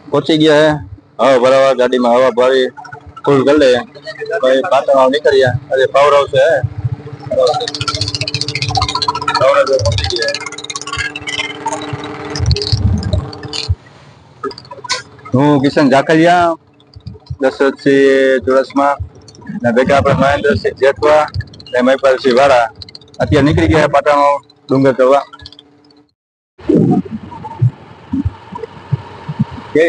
પહોંચી ગયા હે હવા ભરાવા ગાડીમાં હવા ભરી ફૂલ કરી લે પછી પાટણ નીકળ્યા અરે પાવર આવશે પહોંચી ગયા હું કિશન જાખલિયા દશરથસિંહ ચુડાસમા ને ભેગા આપણે મહેન્દ્રસિંહ જેઠવા ને મહિપાલસિંહ વાળા અત્યારે નીકળી ગયા પાટણ ડુંગર કરવા કે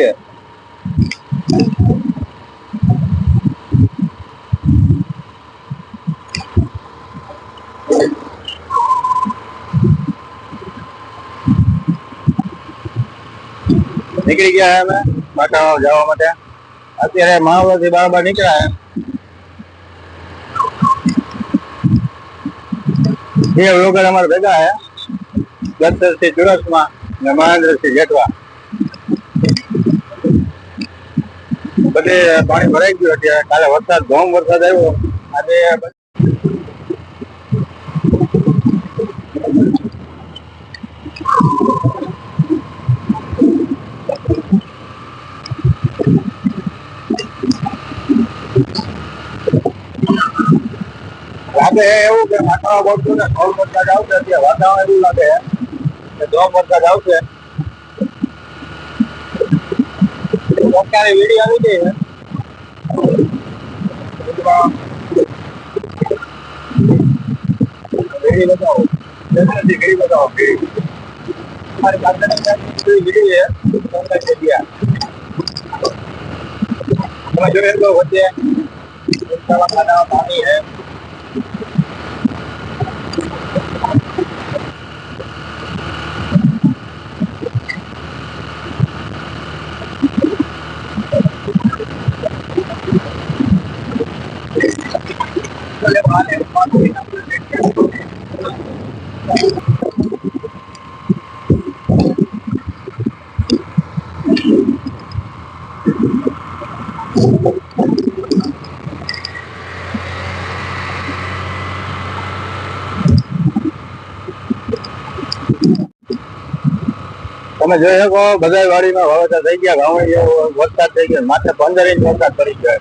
નીકળી ગયા અમે પાટણ જવા માટે અત્યારે મહાવર થી બરાબર નીકળ્યા બે વગર અમારે ભેગા હે દશરથસિંહ ચુડાસમા ને મહેન્દ્રસિંહ જેઠવા બધે પાણી ભરાઈ ગયું અત્યારે કાલે વરસાદ ધોમ વરસાદ આવ્યો આજે લાગે એવું કે માથામાં બોલતું ને ધોમ વરસાદ આવશે અત્યારે વાતાવરણ એવું લાગે કે ધોમ વરસાદ આવશે સરકારી વીડી આવી ગઈ છે વીડી બતાવો વીડી બતાવો અમારી પાસે વીડી છે જગ્યા તમે જોઈએ તો વચ્ચે પાણી છે તમે જોઈ શકો બધા વાડીમાં વાવેતર થઈ ગયા ઘઉં વરસાદ થઈ ગયો માત્ર 15 ઇંચ વરસાદ પડી ગયો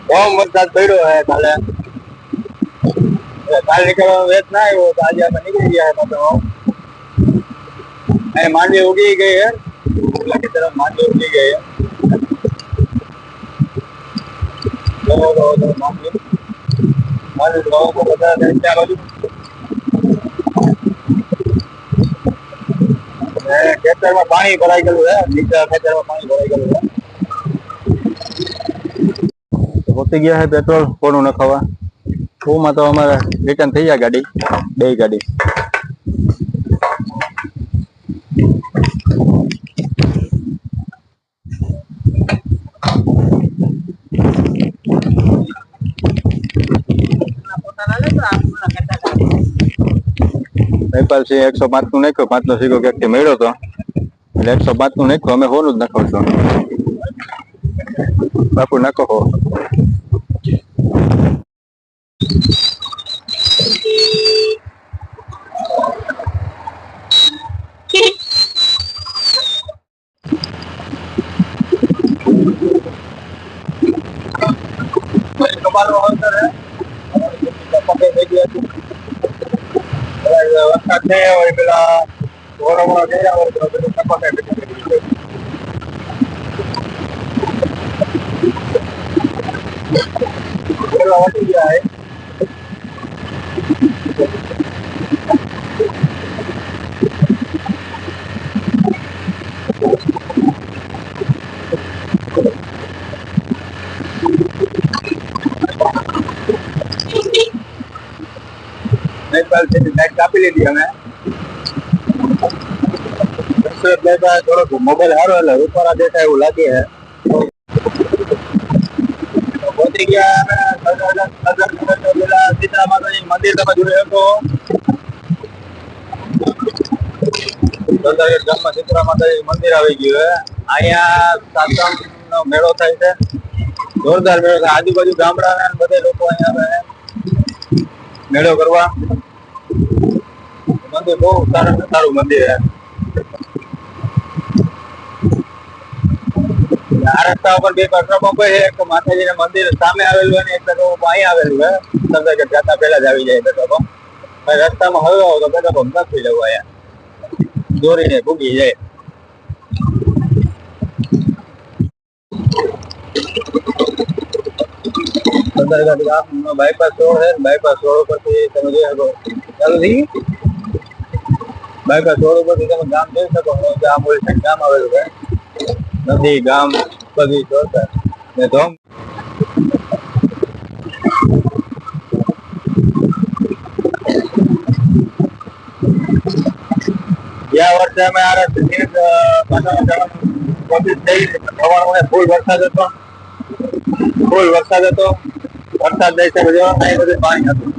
બહુ વરસાદ પડ્યો હે કાલે નીકળવાનો વેત ના આવ્યો તો આજે અમે નીકળી ગયા તો માંડવી ઉગી ગઈ હે તરફ માંડવી ઉગી ગઈ માંડવી બધા ત્યાં બાજુ ખેતરમાં પાણી ભરાઈ ગયેલું છે નીચે ખેતરમાં પાણી ભરાઈ ગયેલું છે પહોંચી ગયા છે પેટ્રોલ કોનું નખાવા ફૂમાં તો અમારે રિટર્ન થઈ જાય ગાડી બે ગાડી મહિપાલસિંહ 105 નું નાખ્યો 5 નો સિક્કો ક્યાંક મળ્યો હતો એટલે 105 નું નાખ્યો અમે 100 નું જ નાખો બાપુ નાખો હો વરસાદ છે હોય પેલા ઓરમણો ગયા હોય તો બધું ટપકે વટી ગયા કાપી લીધી અમે થોડોક મોબાઈલ સારો એટલે રૂપારા દેખાય એવું લાગે છે પહોંચી ગયા સીતા માતાજી મંદિર તમે જોઈ શકો ગામમાં સીતા માતાજી મંદિર આવી ગયું છે અહીંયા સાતમ નો મેળો થાય છે જોરદાર મેળો થાય આજુબાજુ ગામડાના બધા લોકો અહીંયા મેળો કરવા મંદિર બહુ સારું મંદિર છે રસ્તા ઉપર બે પેટ્રોલ પંપ છે, એક માતાજીના મંદિર સામે આવેલું અને એક પેટ્રોલ પંપ અહીં આવેલું છે. સંતરગઢ જતા પહેલા જ આવી જાય પેટ્રોલ પંપ. રસ્તામાં હળવો તો પેટ્રોલ પંપ નથી લેવું, અહીંયા દોરીને ભૂગી જાય. સંતરગઢ ગામનો બાયપાસ રોડ છે. બાયપાસ રોડ ઉપરથી તમે જોઈ શકો ચાલુ થઈ બાયપાસ રોડ ઉપરથી તમે ગામ જોઈ શકો. ગામ ઓલી સાઈડ ગામ આવેલું છે. નદી ગામ બધી જોતા ને ધોમ. ગયા વર્ષે અમે આ રસ્તે કોશિશ થઈ. ફૂલ વરસાદ હતો, વરસાદ દઈ શકે બધું પાણી હતું.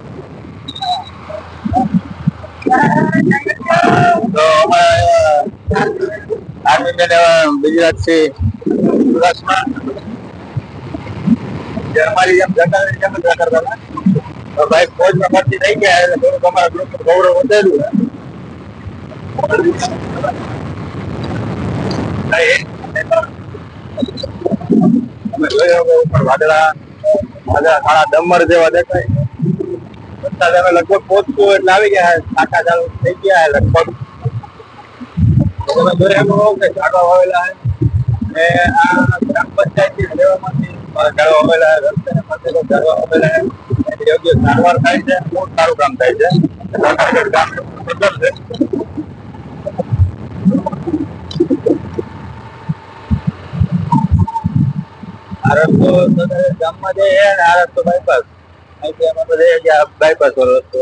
તો આર્મી મેન ગુજરાતથી સુરતમાં અમારી જેમ જનરલ જેમ જ કરતા હતા. તો ભાઈ ફોજમાં ભરતી થઈ ગયા એટલે થોડુંક અમારા ગ્રુપનું ગૌરવ વધેલું છે. અમે જોયો કે ઉપર વાદળા કાળા ડમર જેવા દેખાય. વરસાદ અમે લગભગ પહોંચતું એટલે આવી ગયા, ટાંકા ચાલુ થઈ ગયા લગભગ. તમે જોઈ શકો કે ઝાડવા વાવેલા છે. આ ગ્રામ પંચાયતની સેવામાંથી ઝાડવા વાવેલા, રસ્તાને પાસે ઝાડવા વાવેલા, એની યોગ્ય સારવાર થાય છે. બહુ સારું કામ થાય છે. ગામ છે. આ રસ્તો ગામમાં જે છે ને, આ રસ્તો બાયપાસ અહીંથી અમે બધે બાયપાસ વાળો રસ્તો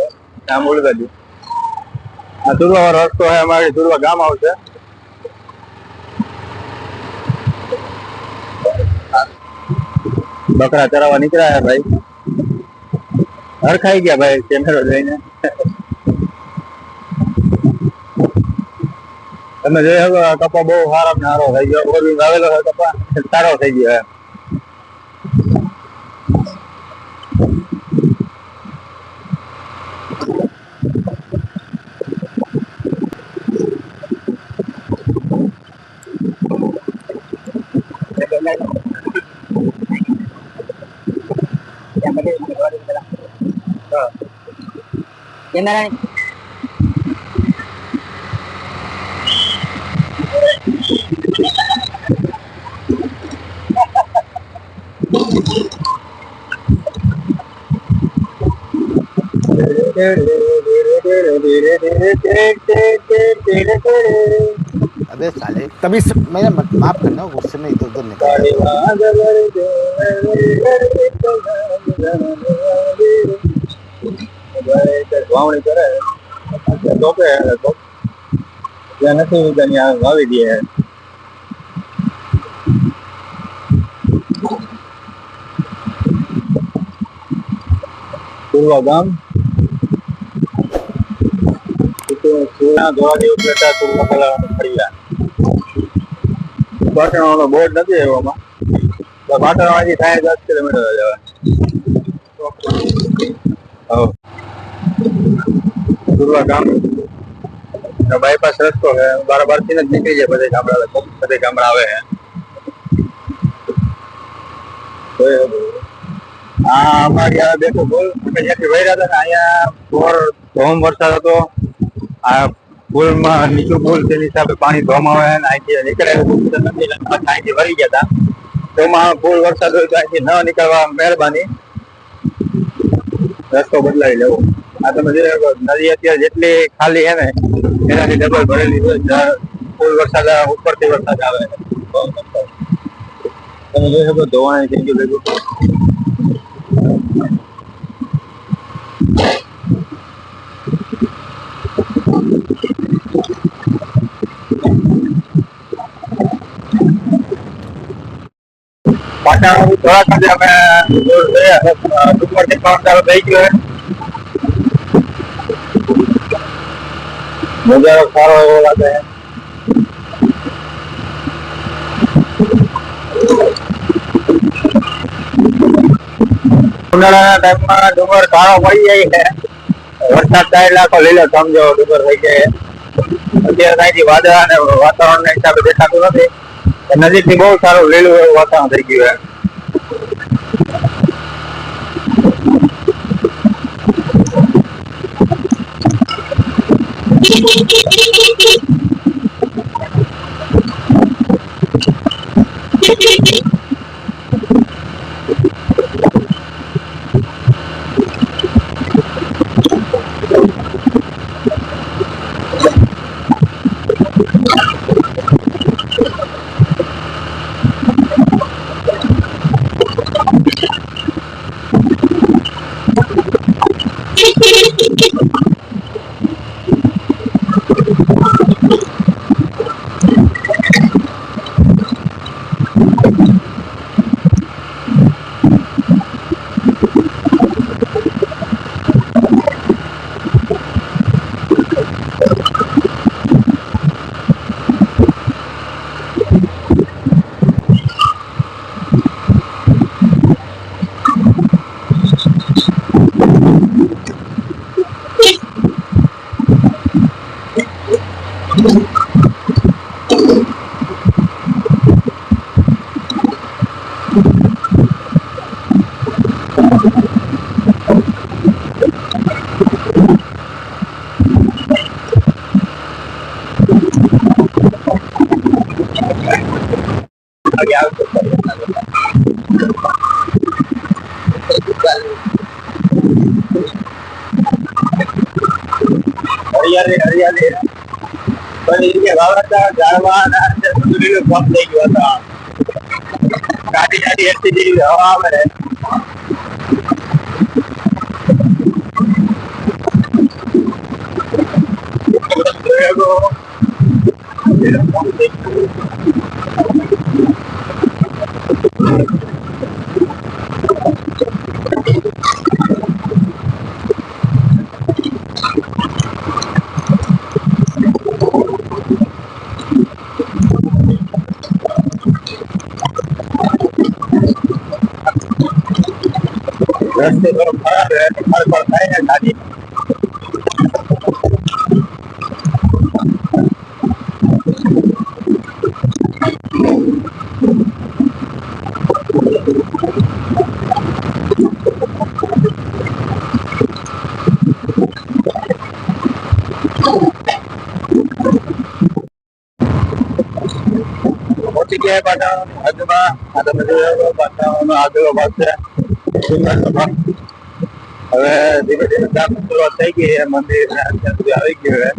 આમ ઉલગાડી. આ સુરવા વાળો રસ્તો છે, અમારી સુરવા ગામ આવશે. બકરા ચરાવવા નીકળ્યા ભાઈ, હરખાઈ ગયા ભાઈ કેમેરો જોઈને. તમે જોઈ શકો કપા બહુ સારો ને સારો થઈ ગયો. ઓરવી આવેલો હોય કપા સારો થઈ ગયો. કેમેરા अबे साले तभी मेरा माफ करना, गुस्से में इधर उधर निकल વાવણી કરે તો કે ત્યાં નથી ત્યાં વાવી દે. પૂર્વા ગામ પાટણ બોર્ડ નથી એવામાં. પાટણ થાય 10 કિલોમીટર જવા. પૂર્વા ગામ બાયપાસ રસ્તો છે. બાર થી જ નીકળી જાય બધે ગામડા આવે છે. હા અમારી આ બેઠો બોલ અમે જ્યાંથી વહી રહ્યા હતા ને, અહીંયા ધોમ વરસાદ હતો. આ પુલમાં નીચું પુલ તેની હિસાબે પાણી ધોમ આવે ને અહીંથી નીકળે. અહીંથી વળી ગયા હતા. તોમાં પુલ વરસાદ હોય તો અહીંથી ન નીકળવા મહેરબાની, રસ્તો બદલાવી લેવો. આ તમે જોઈ શકો નદી અત્યારે જેટલી ખાલી છે ને એનાથી ડબલ ભરેલી હોય. પુલ વરસાદ ઉપરથી વરસાદ આવે. તમે જોઈ શકો ધોવાણી થઈ ગયું ભેગું. પાટણ થોડાક જ અમે દૂર ગયા, ડુંગરથી પાટણ થઈ ગયો. નજારો સારો એવો લાગે. ઉનાળાના ટાઈમમાં ડુંગર કાળો પડી જાય છે. વરસાદ થાય એટલે આખો લીલો સમજો ડુંગર થઈ જાય. અત્યારે અહીંથી વાદળા અને વાતાવરણ ના હિસાબે દેખાતું નથી. નજીકથી બહુ સારું લીલું એવું વાતાવરણ થઈ ગયું છે. હરિયાળી બધી રીતે વાવતા ઝાડવા કામ થઈ ગયો હતા. ગાડી ગાડી એટલી જેવી હવા આવે ને રસ્તે થોડો ખરાબ રહે તો ફરફર થાય ને ગાડી પહોંચી ગયા પાછા હદમાં આ તો બધું પાછા આગળ પાછળ હવે ધીમે ધીમે કામ શરૂઆત થઈ ગઈ છે. મંદિર અત્યાર સુધી આવી ગયું છે.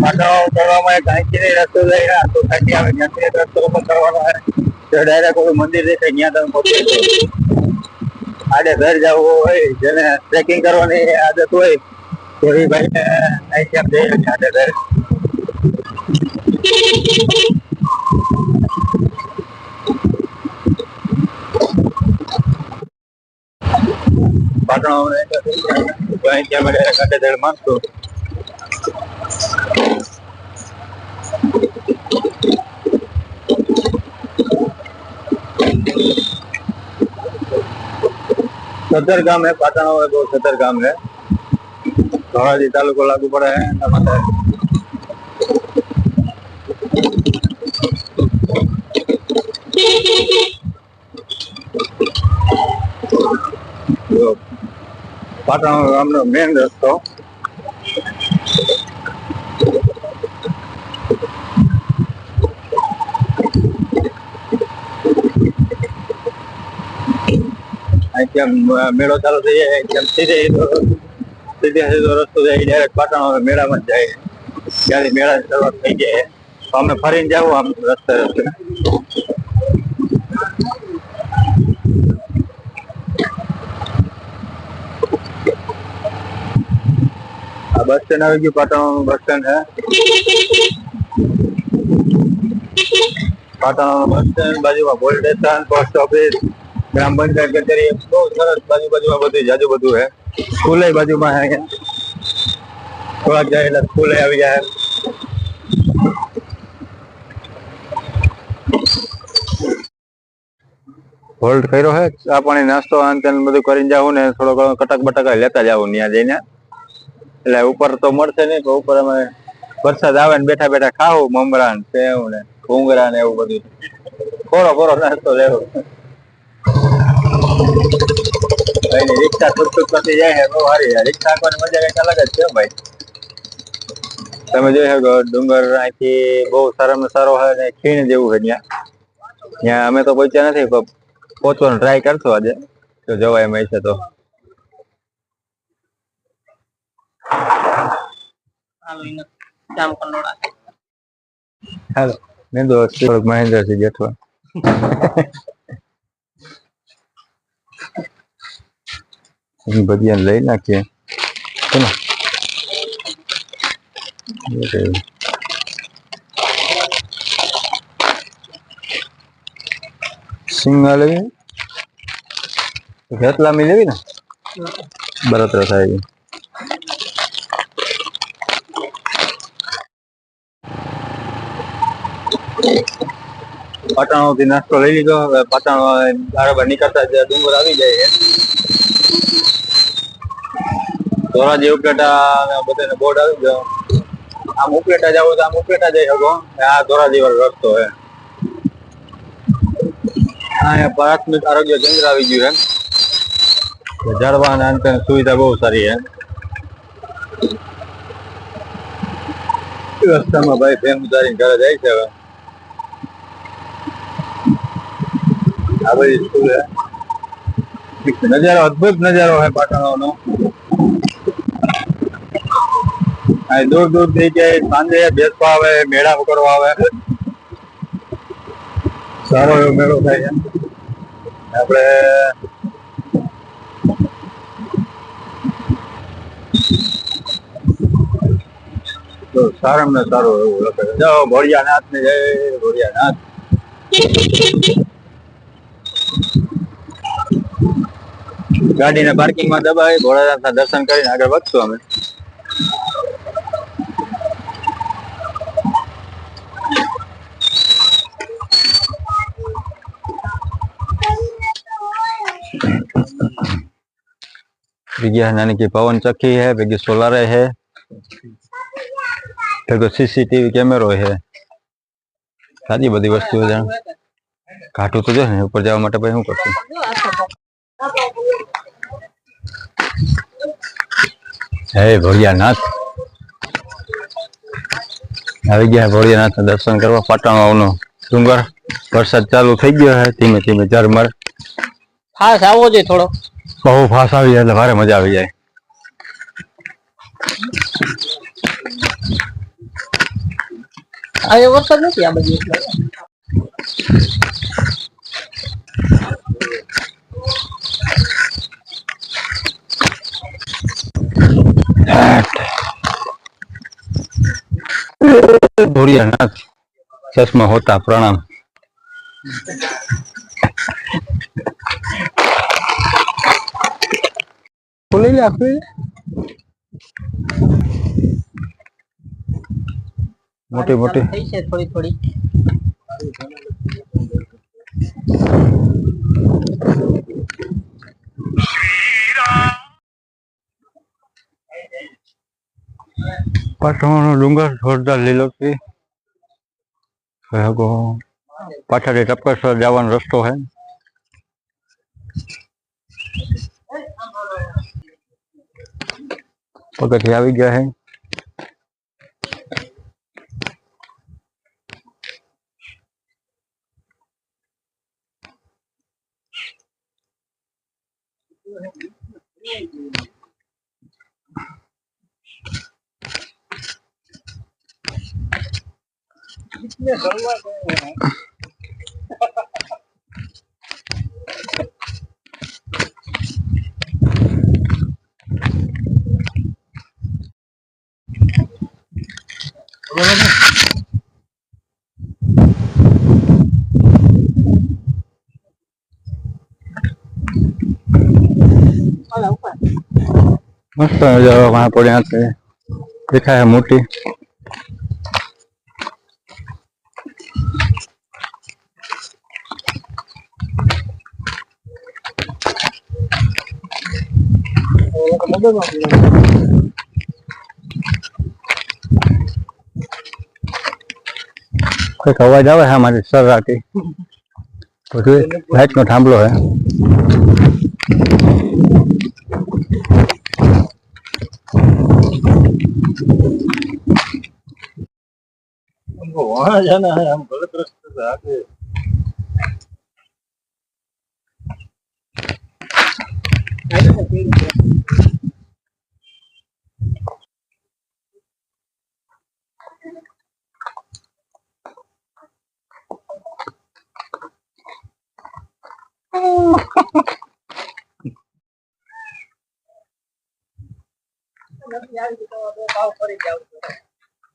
પાછો કરવામાં એક અહીંથી રસ્તો જઈ રહ્યા તો ત્યાંથી આવે ત્યાંથી રસ્તો ઓપન કરવાનો હોય તો ડાયરેક્ટ કોઈ મંદિર દેખાય ત્યાં તમે પહોંચી શકો. આડે ઘર જવું હોય જેને ટ્રેકિંગ કરવાની આદત હોય તો એ ભાઈને અહીંથી આમ જઈ શકે આડે ઘર. પાટણ માનતો सदर गाम है पाटण है बहुत सदर गाम है धोराजी तालुको लागू पड़े है एना माटे पाटण गाम नो मेन रस्तो मेड़ो चालू थी जाए सीधे सीधो रस्तो जाए डायरेक्ट पाटण मेड़ा में जाए त्यारे मेड़ा शुरुआत थी जाए तो अमे फरीने जाव आम रस्ते रस्ते बस स्टेण्ड आई गयु पाटण बस स्टेण्ड है पाटण बस स्टेण्ड बाजू में पोलीस स्टेशन पोस्ट ऑफिस ग्राम पंचायत कचेरी बहुत सरस बाजू बाजू में बधु जाजू बधु है स्कूल बाजू में है थोड़ा जाए स्कूल आई जाए હોલ્ડ કર્યો હે ચા પાણી નાસ્તો આન તેન બધું કરીને જાવું ને થોડો ઘણો કટક બટક લેતા જાવું ત્યાં જઈને એટલે ઉપર તો મળશે નહીં પણ ઉપર અમે વરસાદ આવે ને બેઠા બેઠા ખાવું મમરા ને સેવ ને ભૂંગળા ને એવું બધું કોરો નાસ્તો લેવો એની રિક્ષા ટુક કરતી જાય છે બહુ સારી રિક્ષા આપવાની મજા કઈક અલગ જ છે ભાઈ તમે જોઈ શકો ડુંગર અહીંથી બહુ સારામાં સારો છે ને ખીણ જેવું છે ત્યાં અમે તો પહોંચ્યા નથી પણ પહોંચવાનો ટ્રાય કરશો આજે તો જવાય એમ છે તો હાલો મેં તો મહેન્દ્રસિંહ જેઠવા ભજીયા લઈ નાખીએ ચલો સિંગા લેવી ઘેટલામી લેવી ને બળતરા થાય પટાણો થી નાસ્તો લઈ લીધો હવે પટાણો બરાબર નીકળતા ડુંગર આવી જાય ધોરાજી ઉપલેટા બધાને બોર્ડ આવી ગયો આમ ઉપલેટા જાવ તો આમ ઉપલેટા જઈ શકો આ ધોરાજી વાળો રસ્તો હે અહીંયા પ્રાથમિક આરોગ્ય કેન્દ્ર આવી ગયું છે ઝાડવા અને સુવિધા બહુ સારી છે રસ્તામાં ભાઈ ફેમ ઉતારીને ઘરે જાય છે હવે આ બધી સ્કૂલ છે નજારો અદભુત નજારો છે પાટણનો દૂર દૂર થી કે સાંજે બેસવા આવે મેળા કરવા આવે સારો એવો મેળો થાય છે આપણે તો સારામાં ને સારું એવું લખે જાઓ ભોળિયાનાથ ને જય ભોળિયાનાથ ગાડીને પાર્કિંગમાં દબાવી ભોળાનાથના દર્શન કરીને આગળ વધશું અમે भैया नानी की पवन चक्की है भैया सोलर है भैया सीसीटीवी कैमरो है सारी बड़ी वस्तु घाटू तो जो है ऊपर जावा माटे भाई हूँ करशुं हे भोळियानाथ આવી ગયા ભોળિયાનાથ દર્શન કરવા પાટણનો ડુંગર વરસાદ ચાલુ થઈ ગયો છે ધીમે ધીમે ઝરમર ફાસ આવવો જોઈએ થોડો બહુ ફાસ આવી જાય એટલે ભારે મજા આવી જાય આજે વરસાદ નથી આ બધી भोळियानाथ चश्मा होता प्रणाम मोटी मोटी थोड़ी थोड़ी પાટણનો ડુંગર જોરદાર લીલોતરી પાછળથી ટપકેશ્વર જવાનો રસ્તો છે પગથિયે આવી ગયા છે मस्त नजारा वहां पर यहाँ से देखा है मोटी કંઈક અવાજ આવે છે અમારી સરાટી બધું લાઈટ નો થાંભલો હે वहाँ जाना है हम गलत रास्ते से आगे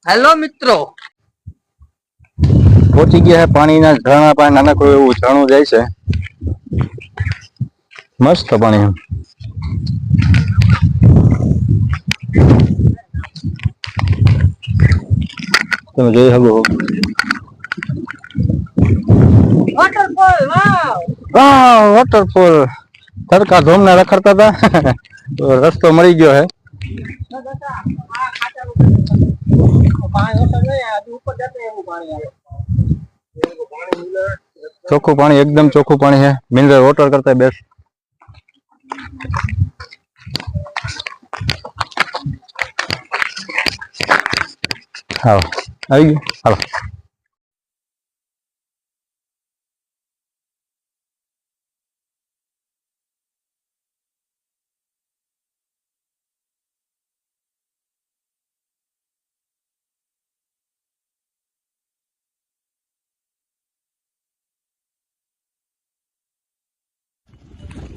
હેલો મિત્રો, પહોંચી ગયા છે પાણીના ઝરણા પાસે નાનકડું એવું ઝરણું જાય છે મસ્ત પાણી તમે જોઈ શકો વોટરફોલ વાવ વોટરફોલ તડકા ધોમના રખડતા હતા રસ્તો મળી ગયો હે ચોખ્ખું પાણી એકદમ ચોખ્ખું પાણી છે મિનરલ વોટર કરતા બેસ્ટ હાલો આવી ગયું હાલો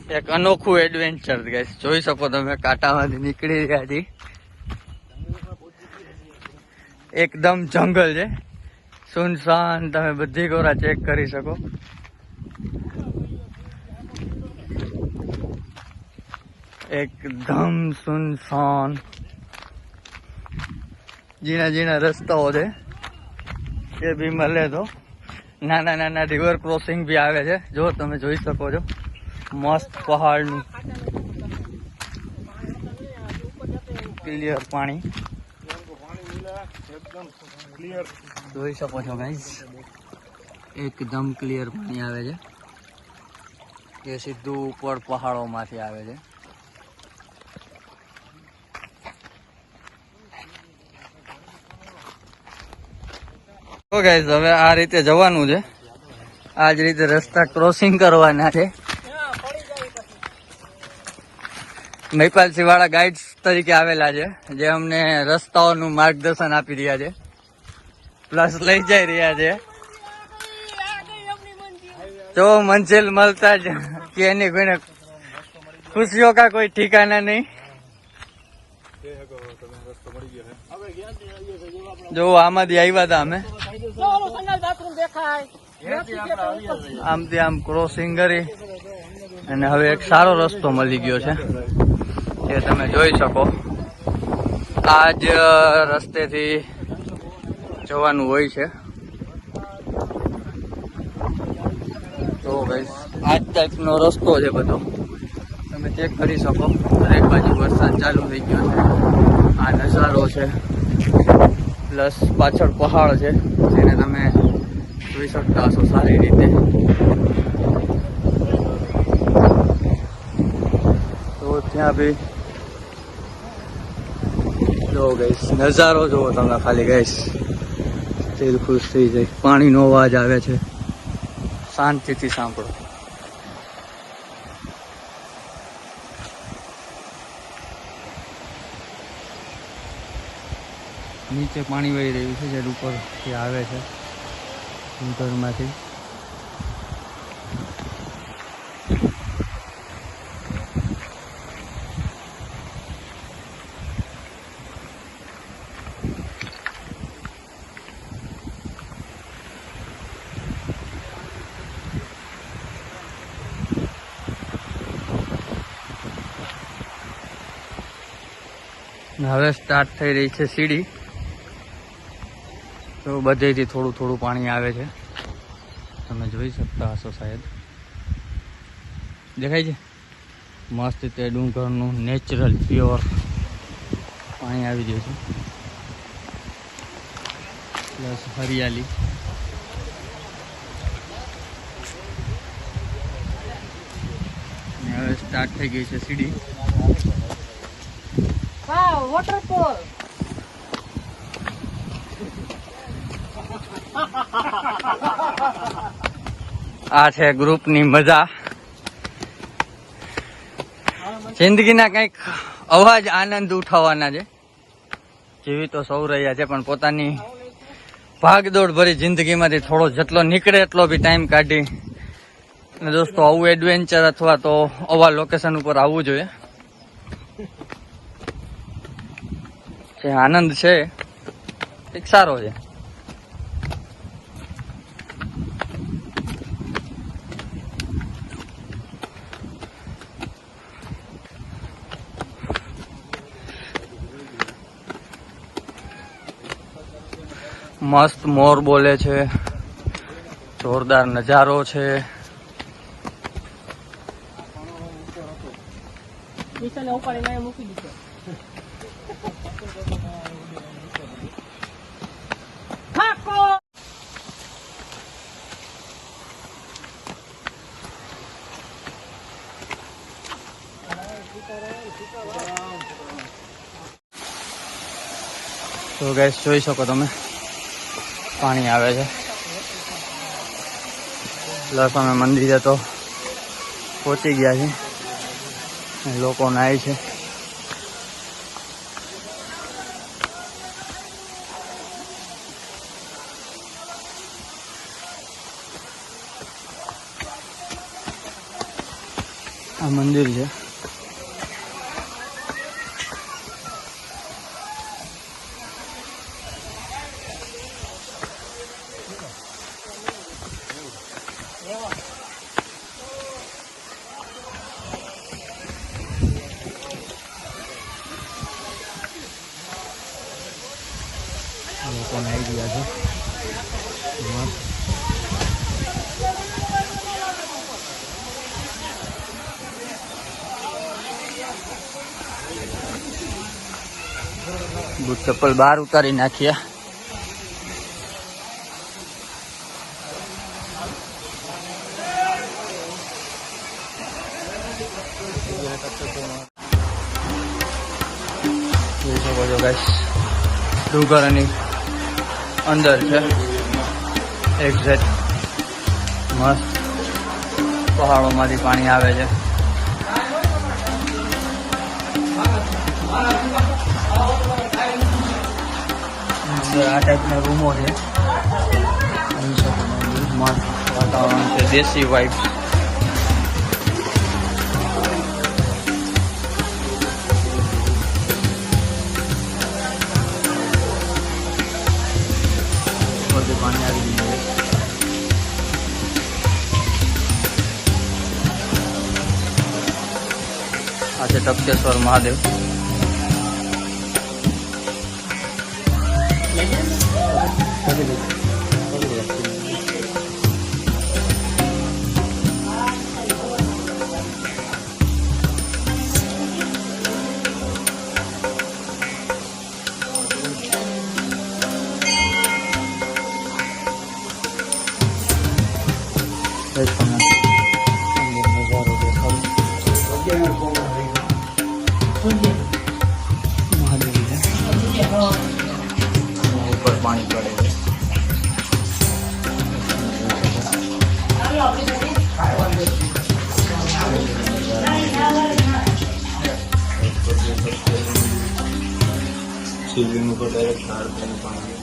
એક અનોખું એડવેન્ચર ગાઈસ જોઈ શકો તમે કાંટામાંથી નીકળી રહ્યા છીએ એકદમ જંગલ છે સુનસાન તમે બધી કોરા ચેક કરી શકો એકદમ સુનસાન જીણા જીણા રસ્તાઓ છે એ બી મળે તો નાના નાના રિવર ક્રોસિંગ બી આવે છે જો તમે જોઈ શકો છો મસ્ત પહાડનું ક્લિયર પાણી જોઈ શકો છો ગાઈસ એકદમ ક્લિયર પાણી આવે છે એ સીધું ઉપર પહાડોમાંથી આવે છે તો ગાઈસ હવે આ રીતે જવાનું છે આ જ રીતે રસ્તા ક્રોસિંગ કરવાના છે મહિપાલસિંહ વાળા ગાઈડ્સ તરીકે આવેલા છે જે અમને રસ્તાઓનું માર્ગદર્શન આપી રહ્યા છે પ્લસ લઈ જઈ રહ્યા છે જો મંજિલ મળતા જ કે એની કોઈને ખુશીઓ કા કોઈ ઠિકાના નહીં જો આમાંથી આવ્યા હતા અમે આમથી આમ ક્રોસિંગ કરી અને હવે એક સારો રસ્તો મળી ગયો છે જે તમે જોઈ શકો આ જ રસ્તેથી જવાનું હોય છે તો ગાઈસ આ જ ટાઈપનો રસ્તો છે બધો તમે ચેક કરી શકો દરેક બાજુ વરસાદ ચાલુ થઈ ગયો છે આ નજારો છે પ્લસ પાછળ પહાડ છે જેને તમે જોઈ શકતા હશો સારી રીતે તો ત્યાં બી જો ગઈશ નજારો જુઓ તમે ખાલી ગઈશ દિલ ખુશ થઈ જાય પાણીનો અવાજ આવે છે શાંતિથી સાંભળો નીચે પાણી વહી રહ્યું છે જે ઉપરથી આવે છે ઘરમાંથી હવે સ્ટાર્ટ થઈ રહી છે સીડી તો બધેથી થોડું થોડું પાણી આવે છે તમે જોઈ શકતા હશો શાયદ દેખાય છે મસ્ત તે ડુંગરનું નેચરલ પ્યોર પાણી આવી રહ્યું છે, પ્લસ હરિયાળી. હવે સ્ટાર્ટ થઈ ગઈ છે સીડી. વોટરફોલ. આ છે ગ્રુપની મજા. જિંદગીના કંઈક અવાજ આનંદ ઉઠાવવાના છે. જીવી તો સૌ રહ્યા છે, પણ પોતાની ભાગદોડ ભરી જિંદગીમાંથી થોડો જેટલો નીકળે એટલો બી ટાઈમ કાઢી અને દોસ્તો આવું એડવેન્ચર અથવા તો આવા લોકેશન ઉપર આવવું જોઈએ. જે આનંદ છે એક સારો છે. મસ્ત મોર બોલે છે, જોરદાર નજારો છે. મૂકી દીધો. તો ગાઈસ જોઈ શકો તમે પાણી આવે છે. પ્લસ અમે મંદિરે તો પહોંચી ગયા છીએ. લોકો નાય છે. આ મંદિર છે. લોકો નાઈ ગયા છે. બૂટ ચપ્પલ બહાર ઉતારી નાખ્યા. જોઈ શકો છો ગાઈસ, ડુંગરની અંદર છે એક્ઝેક્ટ. મસ્ત પહાડોમાંથી પાણી આવે છે. આ ટાઈપના રૂમો છે. મસ્ત વાતાવરણ છે, દેશી વાઇબ્સ. બધું પાણી આવી ગયું છે. આ છે ટપકેશ્વર મહાદેવ. ઉપર પાણી પડે છે. શિવલિંગ ઉપર ડાયરેક્ટ ઝાડ થઈને પાણી.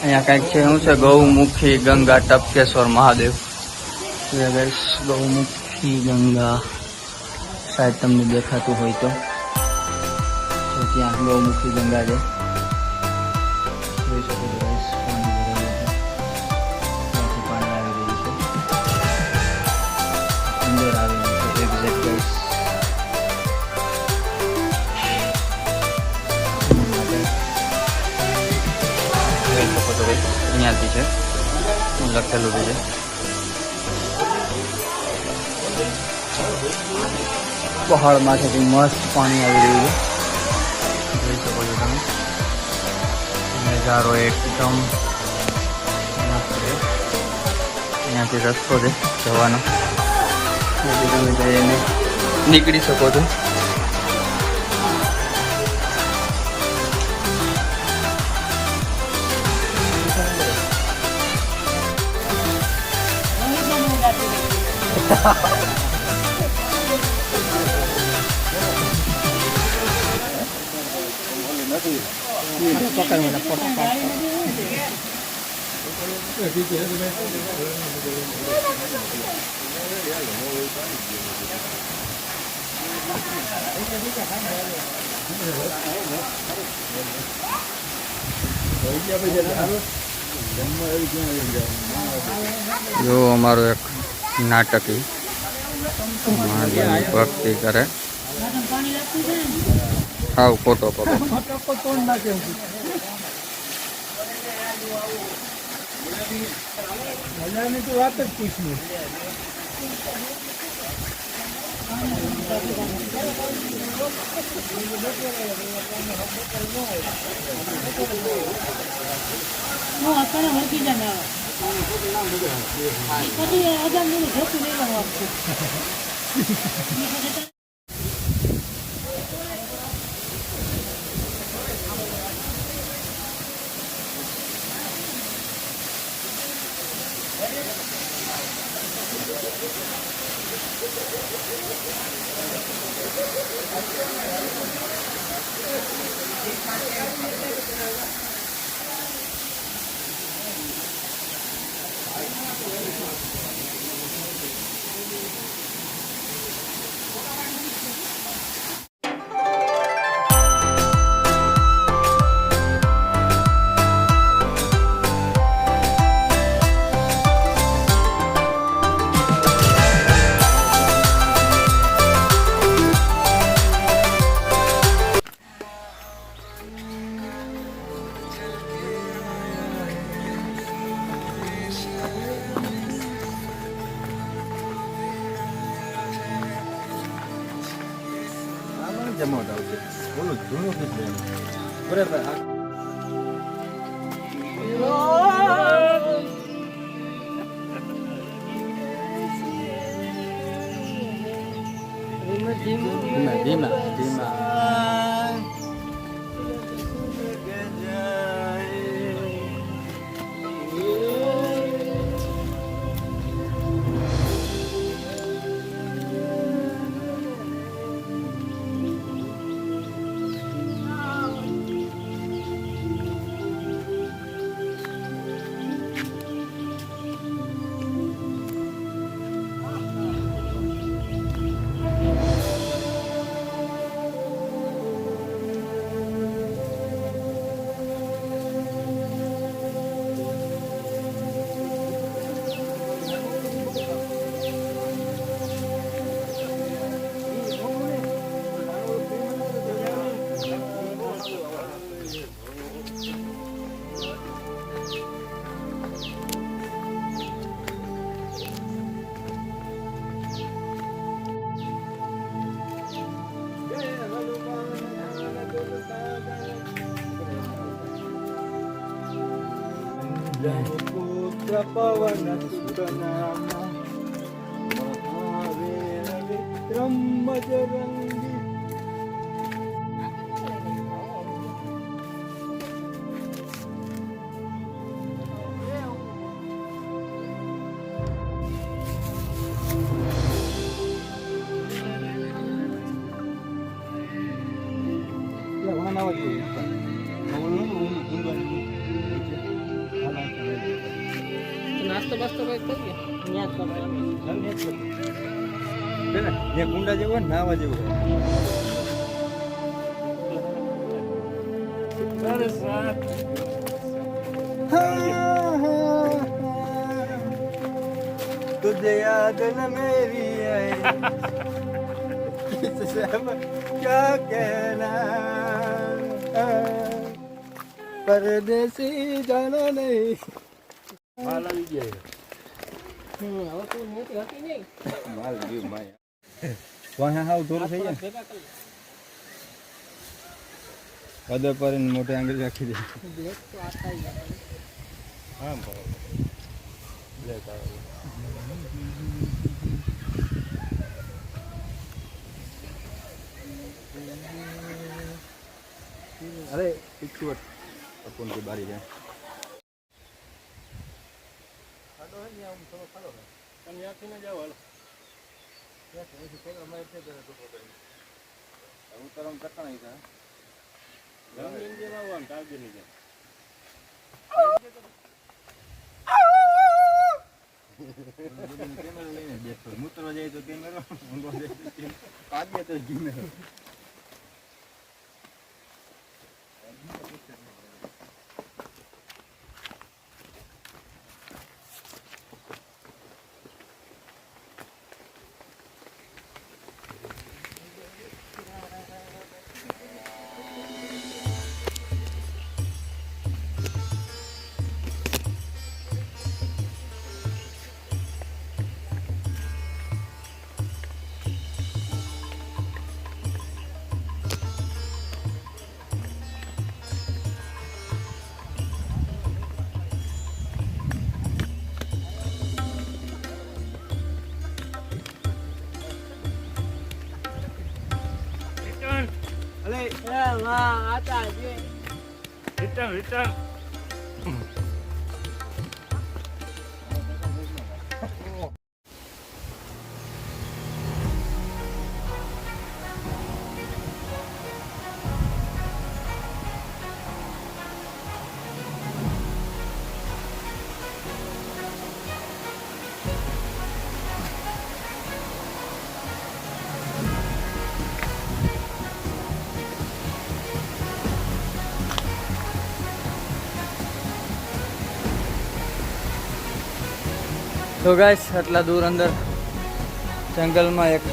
અહીંયા કંઈક છે, શું છે? ગૌમુખી ગંગા ટપકેશ્વર મહાદેવ. ગૌમુખી ગંગા શાયદ તમને દેખાતું હોય તો ત્યાં ગૌમુખી ગંગા છે. જોઈ શકો છો ગાઈસ, પાણી ભરેલું છે. ત્યાંથી પાણી આવી રહ્યું છે, અંદર આવી રહ્યું છે એક્ઝેક્ટ ગાઈસ. જોઈ શકો છો ગાઈસ, અહીંયાથી છે. ચાલુ થઈ જાય. પહાડમાંથી મસ્ત પાણી આવી રહ્યું છે, જોઈ શકો છો તમે. નજારો એકદમ મસ્ત છે. અહીંયાથી રસ્તો છે જવાનો, તમે જઈને નીકળી શકો છો. જો અમારું એક નાટકી મહાદેવની ભક્તિ કરે, આવ ફોટો પકડો. વાત જ પૂછ્યું. હું અત્યારે વળગી જાય ને પછી હજાર નું જોતું નહીં આપતું. જમાવટ આવશે. બોલું જૂનું કીધું બરાબર. ધીમા ધીમા ધીમા. પુત્ર પવન સુતનામ મહાવીર વિક્રમ બજરંગી. નાસ્તો બાસ્તો કઈ કરીએ ત્યાં જ કરવાનું. જે કુંડા જેવું હોય ને નાવા જેવું तुझे याद न मेरी आई किससे हम क्या कहना परदेसी जाना नहीं. माल આવી ગયા. હવે તું મોટી હતી નહીં માલ જીવ માય કોણ હાવ દૂર થઈ જાય ભેગા કરી કદર પર મોટે આંગળી રાખી દે બ્લેક તો આતા જ આવે. હા બરાબર બ્લેક આવે अरे पिछू अपन की बारी है खाडो है या हम थोड़ा खाडो है हम यहां से न जाओ हालो या से कोई हमारे से तो तो हम तरम कटना ही था हम इंडिया में वन टाइप नहीं है कैमरा लेने बैठो मूत्र जाए तो कैमरा उनको दे आगे तो कैमरा આતા જે रिटर्न તો ગાઈસ આટલા દૂર અંદર જંગલમાં એક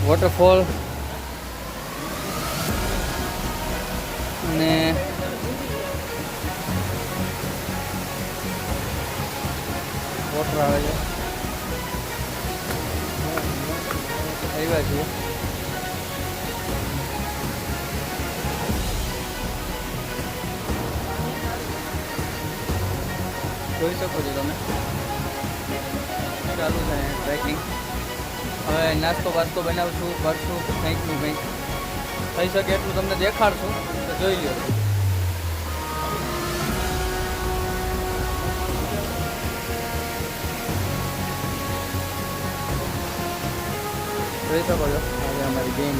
વોટરફોલ અને વોટર આવે છે આવ્યા છીએ જોઈ શકો છો તમે ચાલુ છે ટ્રેકિંગ હવે નાસ્તો બાસ્તો બનાવશું કરશું કંઈકનું કંઈક થઈ શકે એટલું તમને દેખાડશું તો જોઈ લો જોઈ શકો છો હવે અમારી ગેમ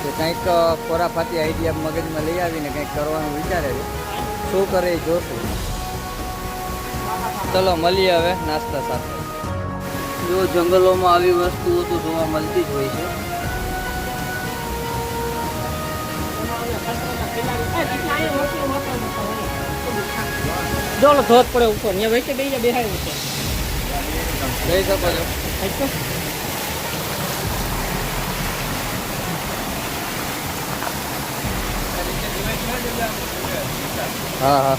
કે કંઈક ખોરાફાતી આઈડિયા મગજમાં લઈ આવીને કંઈક કરવાનું વિચારે છે શું કરે એ જોશું ચલો મળીએ હવે નાસ્તા સાથે જો જંગલોમાં આવી વસ્તુઓ તો જોવા મળતી જ હોય છે જોલો ધોધ પડે ઉપર અહીંયા વચ્ચે બે બેહાડ્યું છે જઈ શકો છો હા હા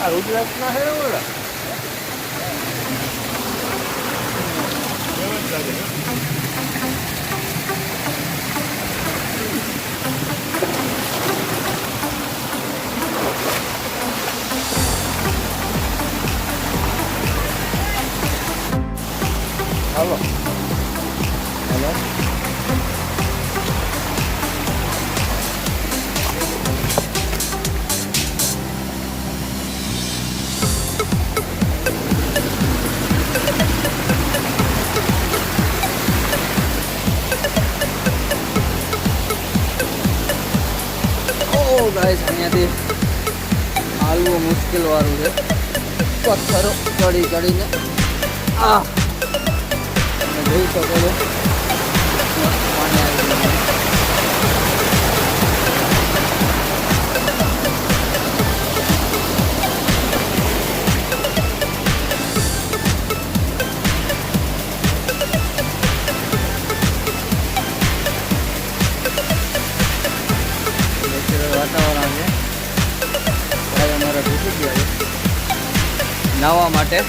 रुद्राक्ष ना है बोला हेलो हेलो ગાઈસ અહીંયાથી હાલવું મુશ્કેલ વાળું છે પથ્થરો ચડી ચડીને તમે જોઈ શકો છો પાણી આવી ગયું. વાતાવરણ છે. ભાઈ અમારા ઘૂસી ગયા છે નાહવા માટે.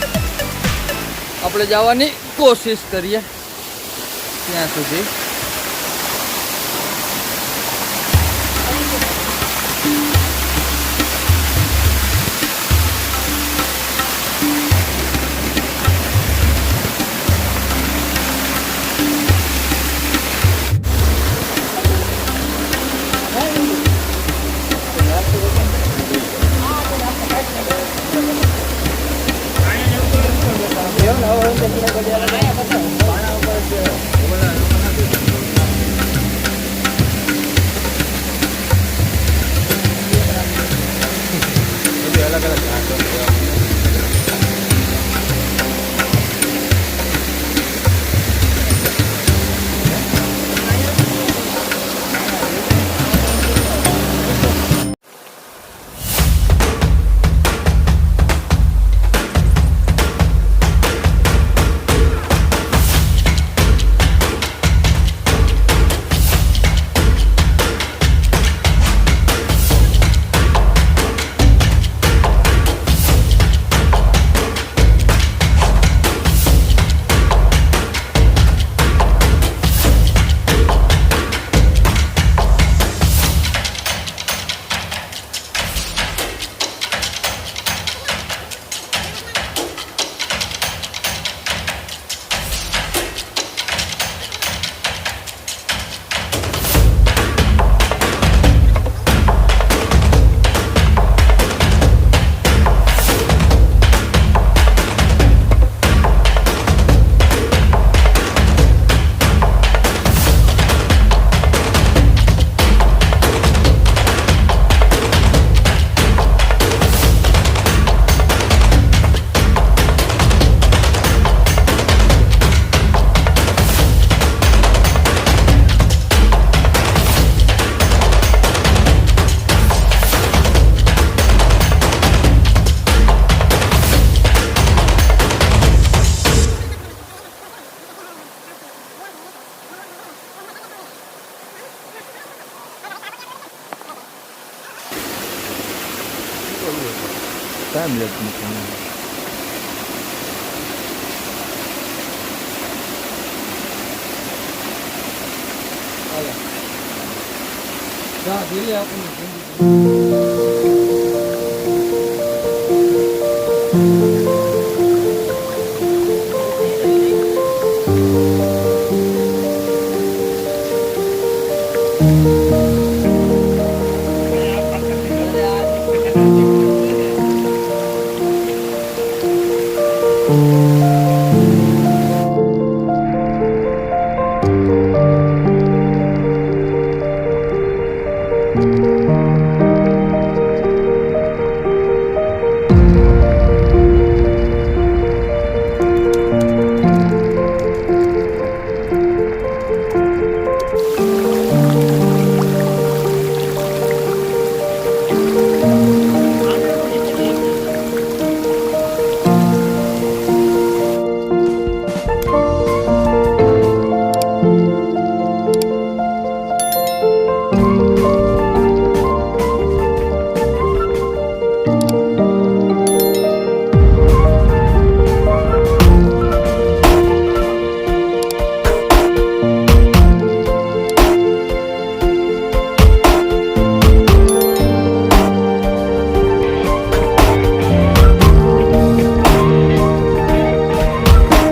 આપણે જવાની કોશિશ કરીએ ત્યાં સુધી. ટાઈમ લેટ નથી. આપણે